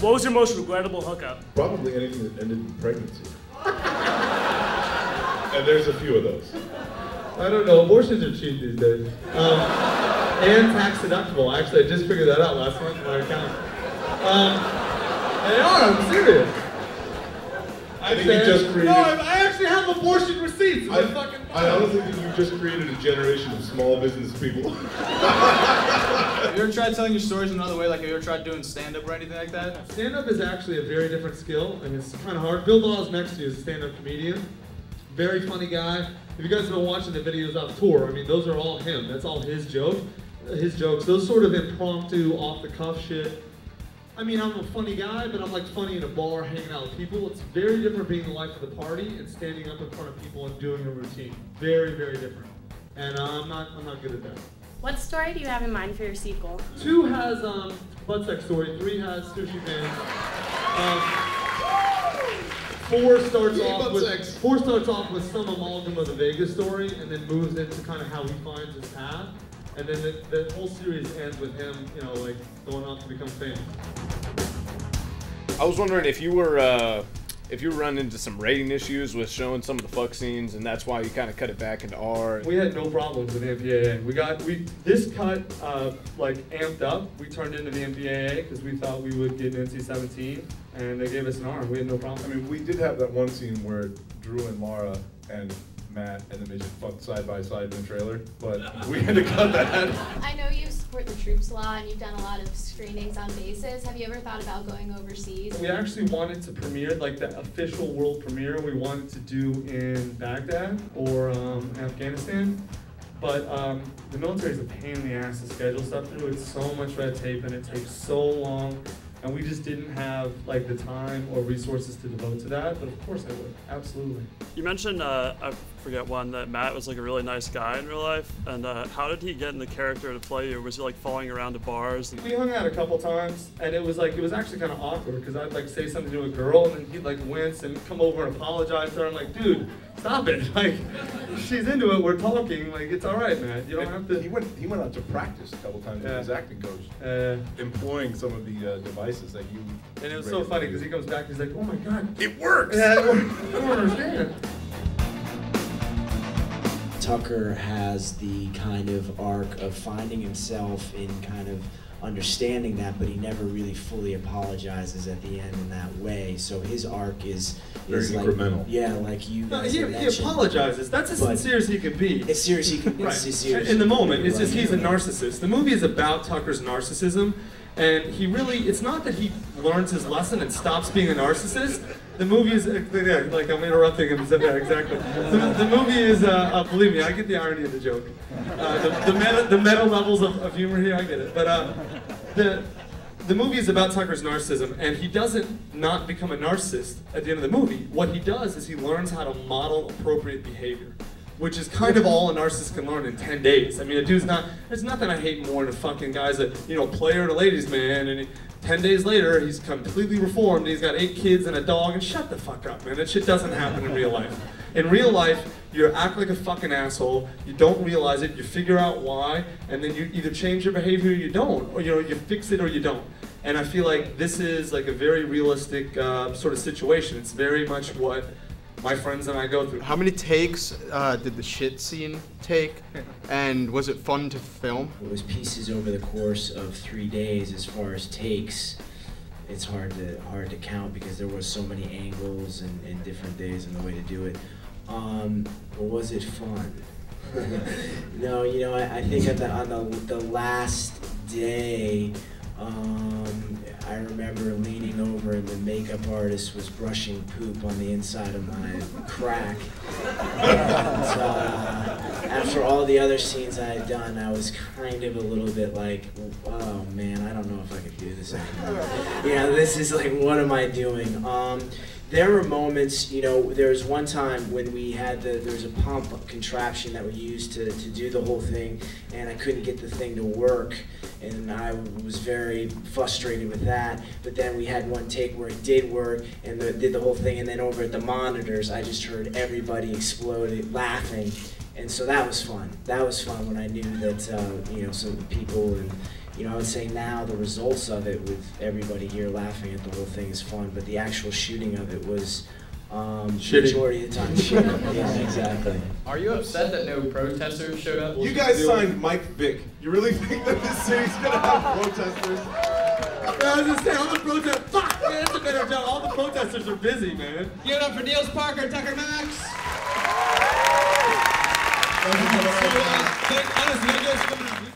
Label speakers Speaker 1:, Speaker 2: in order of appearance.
Speaker 1: What was your most regrettable hookup?
Speaker 2: Probably anything that ended in pregnancy. And there's a few of those.
Speaker 3: I don't know, abortions are cheap these days. And tax deductible. Actually, I just figured that out last month in my account. They are, I'm serious.
Speaker 2: I think you just created...
Speaker 3: No, I actually have abortion receipts.
Speaker 2: I honestly think you just created a generation of small business people.
Speaker 4: Have you ever tried telling your stories another way? Like, have you ever tried doing stand-up or anything like that?
Speaker 3: Stand-up is actually a very different skill, and it's kind of hard. Bill Dawes next to you is a stand-up comedian. Very funny guy. If you guys have been watching the videos off tour, I mean, those are all him. That's all his jokes. Those sort of impromptu, off-the-cuff shit. I mean, I'm a funny guy, but I'm like funny in a bar, hanging out with people. It's very different being the life of the party and standing up in front of people and doing a routine. Very, very different. And I'm not good at that.
Speaker 5: What story do you have in mind for your sequel?
Speaker 3: 2 has butt sex story. 3 has sushi band. 4 starts off with some amalgam of the Vegas story, and then moves into kind of how he finds his path. And then the whole series ends with him, you know, like going off to become famous.
Speaker 6: I was wondering if you were running into some rating issues with showing some of the fuck scenes, and that's why you kind of cut it back into R.
Speaker 3: We had no problems with the MPAA. This cut like amped up. We turned into the MPAA because we thought we would get an NC-17, and they gave us an R. We had no problem.
Speaker 2: I mean, we did have that one scene where Drew and Laura and Matt and the midget fucked side by side in the trailer, but we had to cut that.
Speaker 7: I know you support the troops a lot and you've done a lot of screenings on bases. Have you ever thought about going overseas?
Speaker 3: We actually wanted to premiere, like the official world premiere, we wanted to do in Baghdad or Afghanistan. But the military is a pain in the ass to schedule stuff through. It's so much red tape and it takes so long. And we just didn't have like the time or resources to devote to that, but of course I would, absolutely.
Speaker 8: You mentioned, I forget one, that Matt was like a really nice guy in real life, and how did he get in the character to play you? Was he like following around to bars?
Speaker 3: We hung out a couple times, and it was actually kind of awkward, because I'd like say something to a girl, and then he'd like wince and come over and apologize to her. I'm like, dude, stop it, like, she's into it, we're talking, like, it's all right, man, you don't have to.
Speaker 2: He went out to practice a couple times with his acting coach, employing some of the devices that you.
Speaker 3: And it was so funny because he comes back, he's like, oh my god,
Speaker 2: it works!
Speaker 3: Yeah, I don't understand.
Speaker 9: Tucker has the kind of arc of finding himself in kind of understanding that, but he never really fully apologizes at the end in that way. So his arc is
Speaker 2: very
Speaker 9: like,
Speaker 2: incremental.
Speaker 9: Yeah, like you guys
Speaker 3: he apologizes. That's as sincere as he can be.
Speaker 9: As serious he can be.
Speaker 3: Right. In the moment, it's just he's a narcissist. The movie is about Tucker's narcissism, and he really, it's not that he learns his lesson and stops being a narcissist. The movie is, like I'm interrupting him, yeah, exactly. The movie is, believe me, I get the irony of the joke. The meta levels of humor here, I get it. But the movie is about Tucker's narcissism, and he doesn't not become a narcissist at the end of the movie. What he does is he learns how to model appropriate behavior, which is kind of all a narcissist can learn in 10 days. I mean, a dude's not, there's nothing I hate more than a fucking guy's a, player and a ladies man, and 10 days later, he's completely reformed, he's got 8 kids and a dog, and shut the fuck up, man. That shit doesn't happen in real life. In real life, you act like a fucking asshole, you don't realize it, you figure out why, and then you either change your behavior or you don't, or you fix it or you don't. And I feel like this is like a very realistic sort of situation. It's very much what my friends and I go through.
Speaker 4: How many takes did the shit scene take, and was it fun to film?
Speaker 9: It was pieces over the course of 3 days. As far as takes, it's hard to count because there was so many angles and different days and the way to do it. But was it fun? No, I think on the last day, I remember leaning over and the makeup artist was brushing poop on the inside of my crack. And, after all the other scenes I had done, I was kind of a little bit like, oh man, I don't know if I could do this anymore. This is like, what am I doing? There were moments, there was one time when we had there was a pump contraption that we used to do the whole thing, and I couldn't get the thing to work, and I was very frustrated with that. But then we had one take where it did work, and did the whole thing, and then over at the monitors, I just heard everybody exploded laughing. And and so that was fun. That was fun when I knew that you know, some people, and you know, I would say now the results of it with everybody here laughing at the whole thing is fun, but the actual shooting of it was majority of the time shitty. Yeah, exactly.
Speaker 4: Are you upset that no protesters showed up?
Speaker 1: You guys signed Mike Vick. You really think that this city's gonna have protesters?
Speaker 3: I was gonna say, all the protesters, fuck, man, that's a better job. All the protesters are busy, man.
Speaker 4: Give it up for Nils Parker, Tucker Max. Honestly, I guess